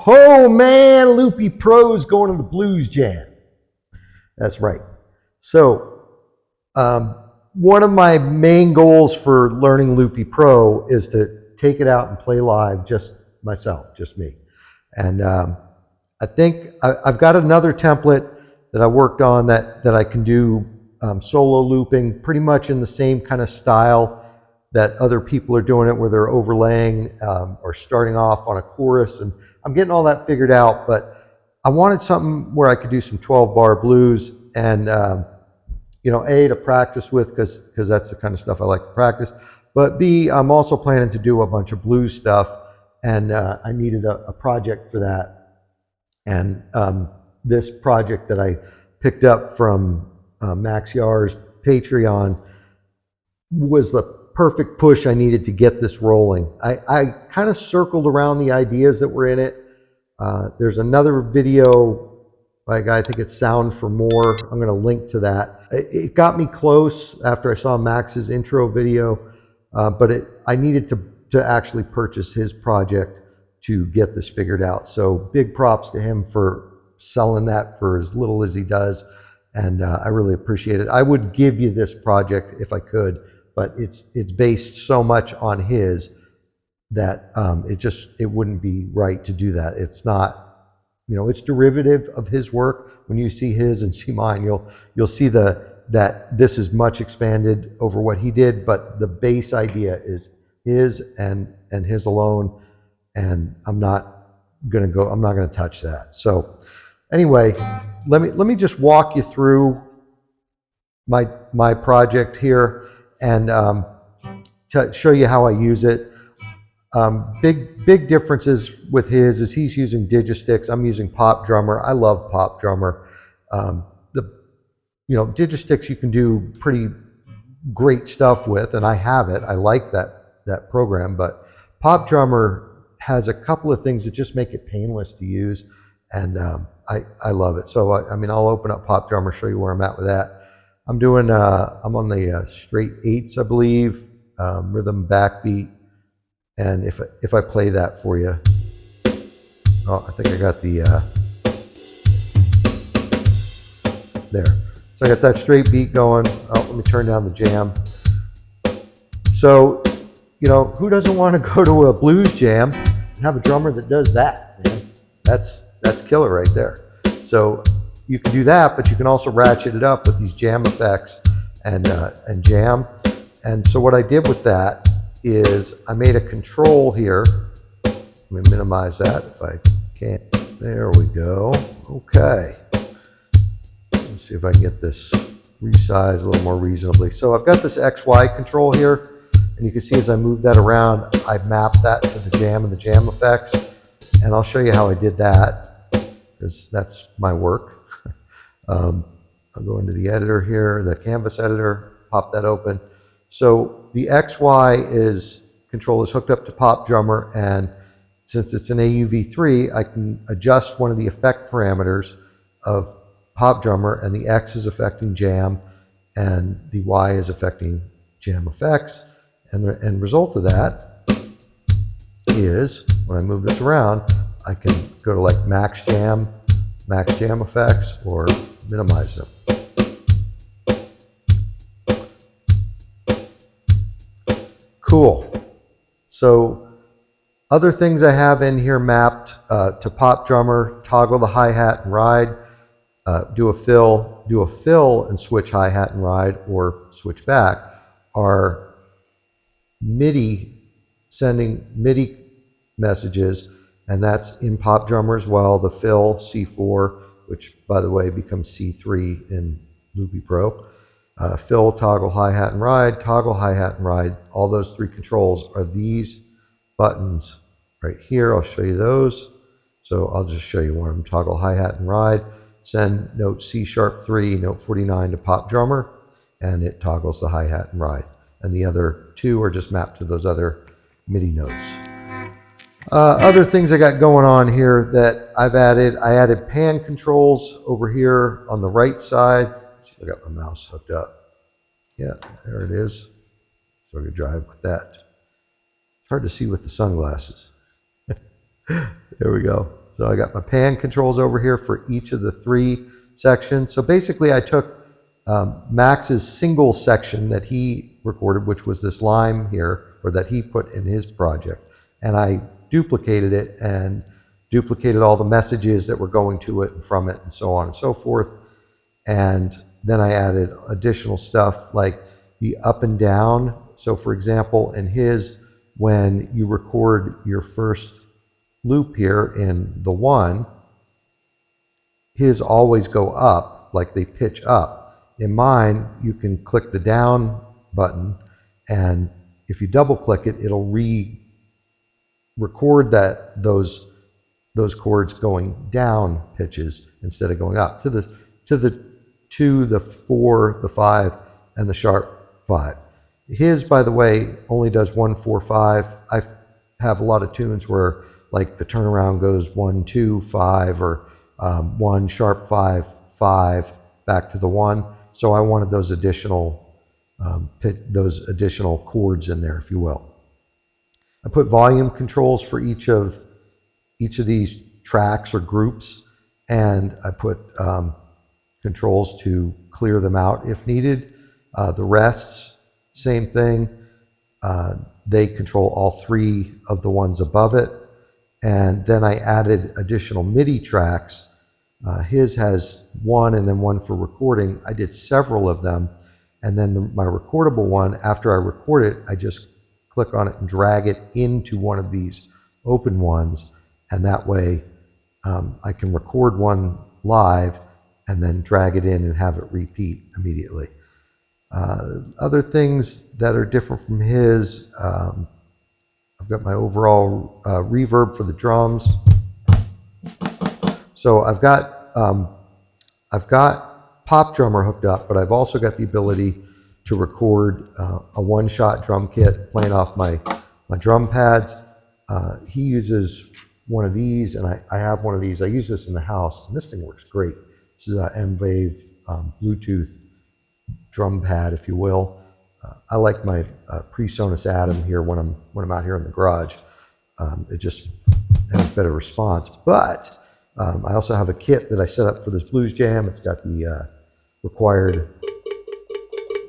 Oh man, Loopy Pro's going to the blues jam. That's right. So one of my main goals for learning Loopy Pro is to take it out and play live just myself, just me. And I think I've got another template that I worked on that I can do solo looping pretty much in the same kind of style that other people are doing it, where they're overlaying or starting off on a chorus. And I'm getting all that figured out, but I wanted something where I could do some 12-bar blues and you know, A, to practice with, because that's the kind of stuff I like to practice, but B, I'm also planning to do a bunch of blues stuff, and I needed a project for that. And this project that I picked up from Max Yar's Patreon was the perfect push I needed to get this rolling. I kind of circled around the ideas that were in it. There's another video by a guy, I think it's Sound for More. I'm going to link to that. It got me close after I saw Max's intro video, but I needed to actually purchase his project to get this figured out. So big props to him for selling that for as little as he does, and I really appreciate it. I would give you this project if I could, but it's based so much on his that it wouldn't be right to do that. It's not, you know, it's derivative of his work. When you see his and see mine, you'll see that this is much expanded over what he did, but the base idea is his and his alone, and I'm not gonna touch that. So anyway, let me just walk you through my project here and to show you how I use it. Big differences with his is he's using Digisticks. I'm using Pop Drummer. I love Pop Drummer. Digisticks you can do pretty great stuff with, and I have it. I like that program, but Pop Drummer has a couple of things that just make it painless to use, and I love it. So I'll open up Pop Drummer, show you where I'm at with that. I'm on the straight eights, I believe, rhythm backbeat. And if I play that for you, oh, I think I got the, there. So I got that straight beat going. Oh, let me turn down the jam. So, you know, who doesn't want to go to a blues jam and have a drummer that does that, man? That's killer right there. So you can do that, but you can also ratchet it up with these jam effects and jam. And so what I did with that is I made a control here. Let me minimize that if I can. There we go. Okay. Let's see if I can get this resized a little more reasonably. So I've got this XY control here, and you can see as I move that around, I map that to the jam and the jam effects. And I'll show you how I did that, because that's my work. I'll go into the editor here, the canvas editor, pop that open. So the XY control is hooked up to Pop Drummer, and since it's an AUV3, I can adjust one of the effect parameters of Pop Drummer, and the X is affecting jam, and the Y is affecting jam effects. And the end result of that is, when I move this around, I can go to like max jam effects, or minimize them. Cool. So other things I have in here mapped to Pop Drummer: toggle the hi-hat and ride, do a fill and switch hi-hat and ride, or switch back, are sending MIDI messages, and that's in Pop Drummer as well. The fill C4, which by the way becomes C3 in Loopy Pro. fill, toggle, hi-hat, and ride, toggle, hi-hat, and ride. All those three controls are these buttons right here. I'll show you those. So I'll just show you one of them, toggle, hi-hat, and ride. Send note C#3, note 49 to pop drummer, and it toggles the hi-hat and ride. And the other two are just mapped to those other MIDI notes. Other things I got going on here that I've added, I added pan controls over here on the right side. Let's see if I got my mouse hooked up. Yeah, there it is. So I can drive with that. It's hard to see with the sunglasses. There we go. So I got my pan controls over here for each of the three sections. So basically I took Max's single section that he recorded, which was this lime here, or that he put in his project, and I duplicated it and duplicated all the messages that were going to it and from it and so on and so forth. And then I added additional stuff like the up and down. So for example, in his, when you record your first loop here in the one, his always go up, like they pitch up. In mine, you can click the down button, and if you double click it, it'll record those chords going down pitches instead of going up to the 2, the 4, the 5, and the sharp 5. His, by the way, only does 1, 4, 5. I have a lot of tunes where like the turnaround goes 1, 2, 5, or 1 sharp 5, 5 back to the 1. So I wanted those additional chords in there, if you will. I put volume controls for each of these tracks or groups, and I put controls to clear them out if needed. The rests, same thing. They control all three of the ones above it. And then I added additional MIDI tracks. His has one and then one for recording. I did several of them. And then my recordable one, after I record it, I just click on it and drag it into one of these open ones. And that way I can record one live and then drag it in and have it repeat immediately. Other things that are different from his, I've got my overall reverb for the drums. So I've got Pop Drummer hooked up, but I've also got the ability to record a one-shot drum kit playing off my drum pads. He uses one of these, and I have one of these. I use this in the house, and this thing works great. This is an M-Wave Bluetooth drum pad, if you will. I like my PreSonus Atom here when I'm out here in the garage. It just has better response. But I also have a kit that I set up for this blues jam. It's got the required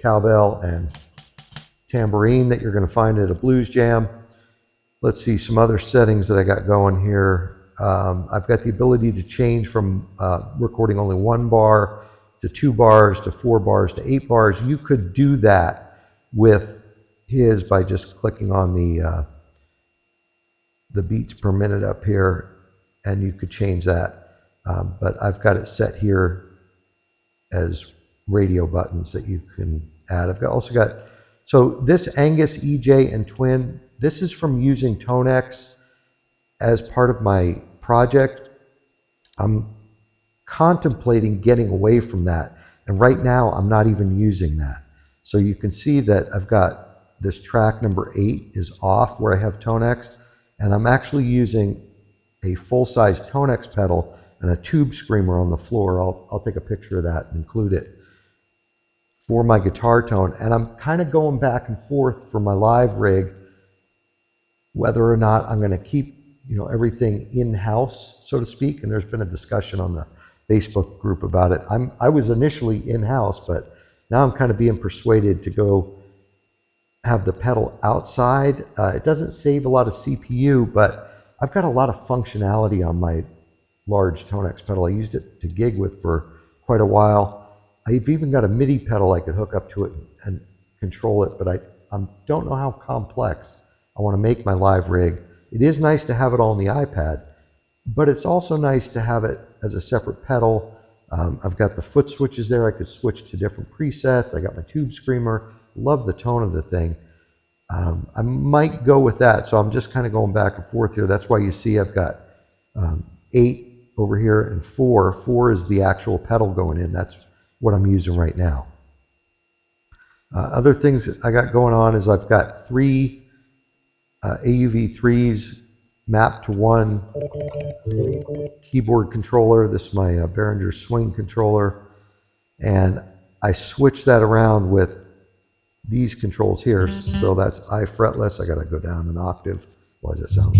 cowbell and tambourine that you're going to find at a blues jam. Let's see some other settings that I got going here. I've got the ability to change from recording only 1 bar to 2 bars to 4 bars to 8 bars. You could do that with his by just clicking on the beats per minute up here, and you could change that. But I've got it set here as radio buttons that you can add. I've also got, so this Angus, EJ, and Twin, this is from using Tonex as part of my project. I'm contemplating getting away from that, and right now I'm not even using that. So you can see that I've got this track number 8 is off where I have Tonex, and I'm actually using a full-size Tonex pedal and a tube screamer on the floor. I'll take a picture of that and include it for my guitar tone. And I'm kind of going back and forth for my live rig whether or not I'm going to keep everything in-house, so to speak. And there's been a discussion on the Facebook group about it. I was initially in-house, but now I'm kind of being persuaded to go have the pedal outside. It doesn't save a lot of CPU, but I've got a lot of functionality on my large Tonex pedal. I used it to gig with for quite a while. I've even got a MIDI pedal I could hook up to it and control it, but I don't know how complex I want to make my live rig. It is nice to have it all on the iPad, but it's also nice to have it as a separate pedal. I've got the foot switches there. I could switch to different presets. I got my tube screamer. Love the tone of the thing. I might go with that. So I'm just kind of going back and forth here. That's why you see I've got 8 over here and 4. 4 is the actual pedal going in. That's what I'm using right now. Other things I got going on is I've got 3 AUV3s mapped to one keyboard controller. This is my Behringer swing controller. And I switch that around with these controls here. So that's I fretless. I got to go down an octave. Why does it sound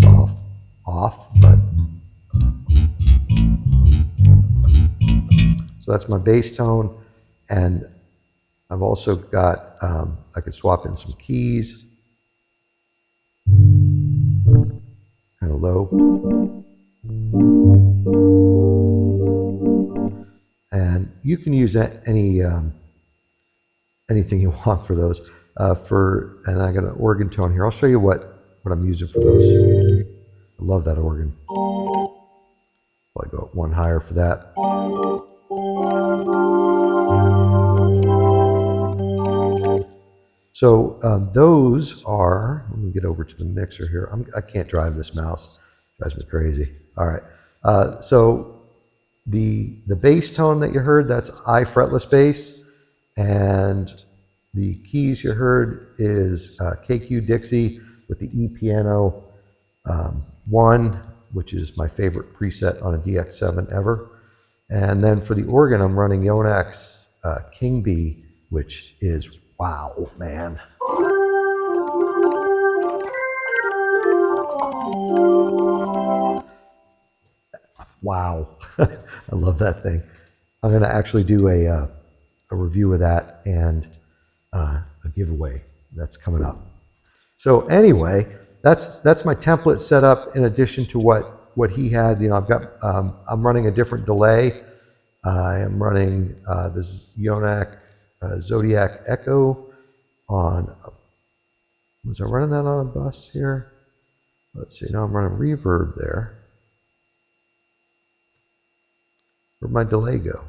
off, but so that's my bass tone. And I've also got, I could swap in some keys, kind of low. And you can use anything you want for those. And I got an organ tone here. I'll show you what I'm using for those. I love that organ. I'll go one higher for that. So those are, let me get over to the mixer here. I can't drive this mouse. It drives me crazy. All right. So the bass tone that you heard, that's I fretless bass. And the keys you heard is KQ Dixie with the E Piano 1, which is my favorite preset on a DX7 ever. And then for the organ, I'm running Yonex King Bee, which is, wow, man. Wow. I love that thing. I'm going to actually do a review of that and a giveaway that's coming up. So anyway, that's my template set up in addition to what he had. You know, I've got, I'm running a different delay. I am running this Yonex Zodiac Echo on, was I running that on a bus here? Let's see, now I'm running reverb there. Where'd my delay go?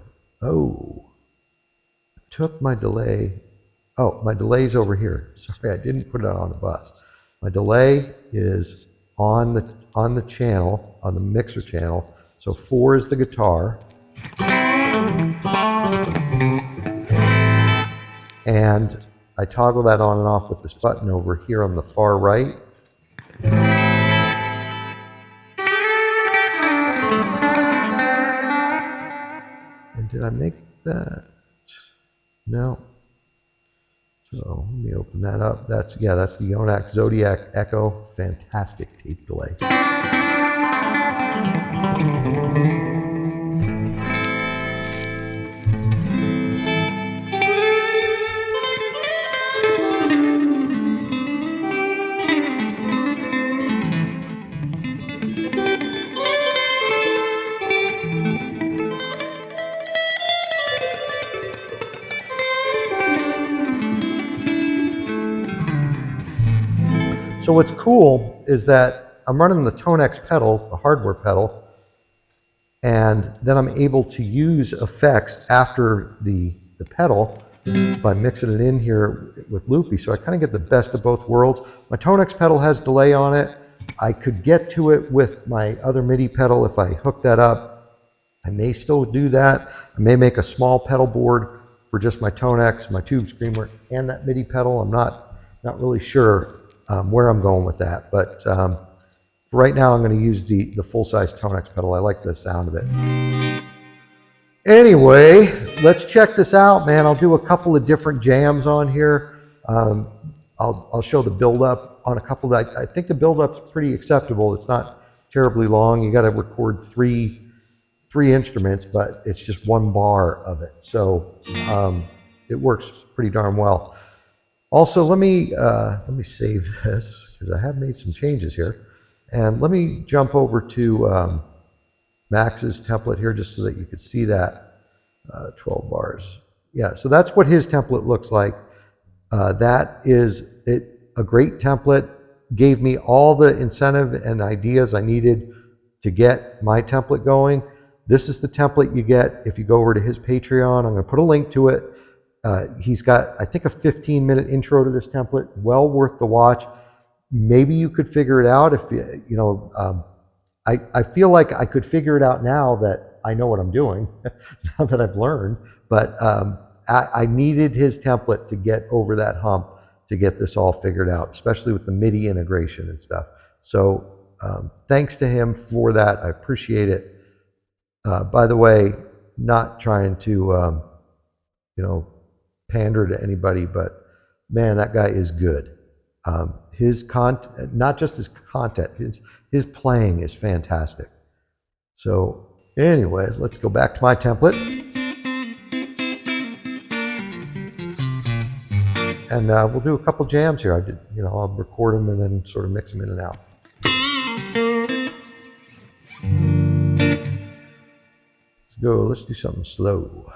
Oh, I took my delay. Oh, my delay's over here. Sorry, I didn't put it on the bus. My delay is on the channel, on the mixer channel. So 4 is the guitar. And I toggle that on and off with this button over here on the far right. And did I make that? No. So let me open that up. That's the Yonex Zodiac Echo. Fantastic tape delay. So what's cool is that I'm running the Tonex pedal, the hardware pedal, and then I'm able to use effects after the pedal by mixing it in here with Loopy. So I kind of get the best of both worlds. My Tonex pedal has delay on it. I could get to it with my other MIDI pedal if I hook that up. I may still do that. I may make a small pedal board for just my Tonex, my tube screamer, and that MIDI pedal. I'm not really sure where I'm going with that, but for right now I'm going to use the full-size Tonex pedal. I like the sound of it. Anyway, let's check this out, man. I'll do a couple of different jams on here. I'll show the build-up on a couple that I think the build-up's pretty acceptable. It's not terribly long. You got to record three instruments, but it's just one bar of it, so it works pretty darn well. Also, let me save this because I have made some changes here, and let me jump over to Max's template here just so that you can see that 12 bars. Yeah, so that's what his template looks like. That is a great template. Gave me all the incentive and ideas I needed to get my template going. This is the template you get if you go over to his Patreon. I'm going to put a link to it. He's got, I think, a 15-minute intro to this template. Well worth the watch. Maybe you could figure it out if you know. I feel like I could figure it out now that I know what I'm doing, now that I've learned. But I needed his template to get over that hump, to get this all figured out, especially with the MIDI integration and stuff. So thanks to him for that. I appreciate it. By the way, not trying to, you know, pander to anybody, but man, that guy is good. His content, not just his content, his playing is fantastic. So anyway, let's go back to my template. And we'll do a couple jams here. I'll record them and then sort of mix them in and out. Let's go, let's do something slow.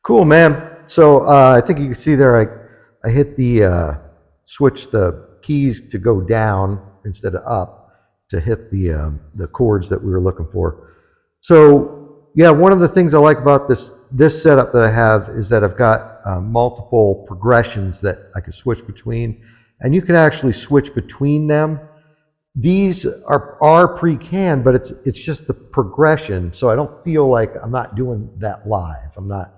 Cool, man. So I think you can see there, I hit the, switch the keys to go down instead of up to hit the chords that we were looking for. So yeah, one of the things I like about this setup that I have is that I've got multiple progressions that I can switch between, and you can actually switch between them. These are pre-canned, but it's just the progression, so I don't feel like I'm not doing that live. I'm not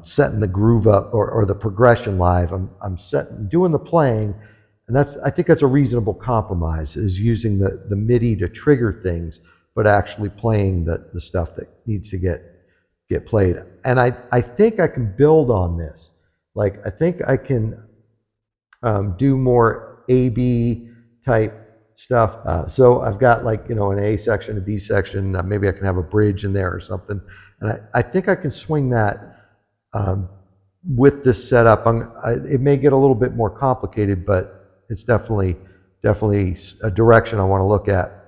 setting the groove up or the progression live. I'm doing the playing, and I think that's a reasonable compromise, is using the MIDI to trigger things, but actually playing the stuff that needs to get played. And I think I can build on this. Like, I think I can do more A/B type stuff. So I've got like, you know, an A section, a B section, maybe I can have a bridge in there or something. And I think I can swing that with this setup. It may get a little bit more complicated, but it's definitely a direction I want to look at.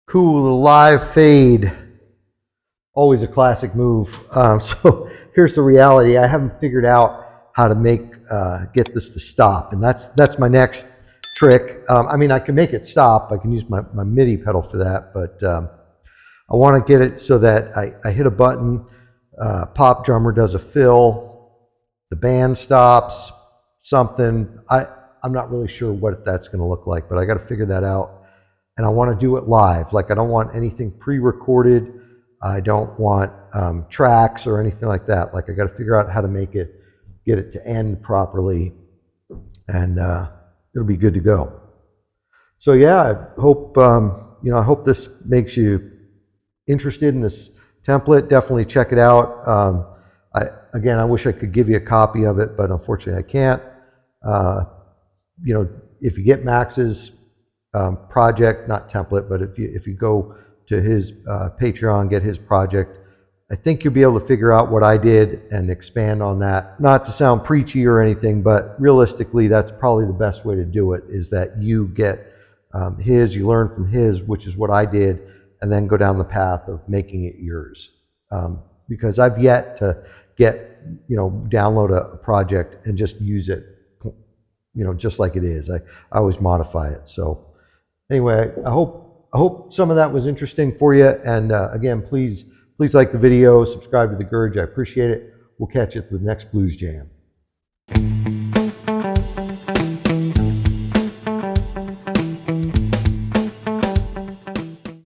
Cool, a live fade. Always a classic move. So here's the reality. I haven't figured out how to get this to stop. And that's my next trick. I mean, I can make it stop. I can use my MIDI pedal for that, but I want to get it so that I hit a button, pop drummer does a fill, the band stops, something. I'm not really sure what that's going to look like, but I got to figure that out. And I want to do it live. Like, I don't want anything pre-recorded. I don't want tracks or anything like that. Like, I got to figure out how to get it to end properly, and it'll be good to go. So yeah, I hope I hope this makes you interested in this template. Definitely check it out. Again, I wish I could give you a copy of it, but unfortunately I can't. If you get Max's project, not template, but if you go to his Patreon, get his project, I think you'll be able to figure out what I did and expand on that. Not to sound preachy or anything, but realistically, that's probably the best way to do it, is that you get you learn from his, which is what I did, and then go down the path of making it yours. Because I've yet to download a project and just use it, just like it is. I always modify it. So anyway, I hope some of that was interesting for you. And again, please like the video, subscribe to The Gurge. I appreciate it. We'll catch you at the next Blues Jam.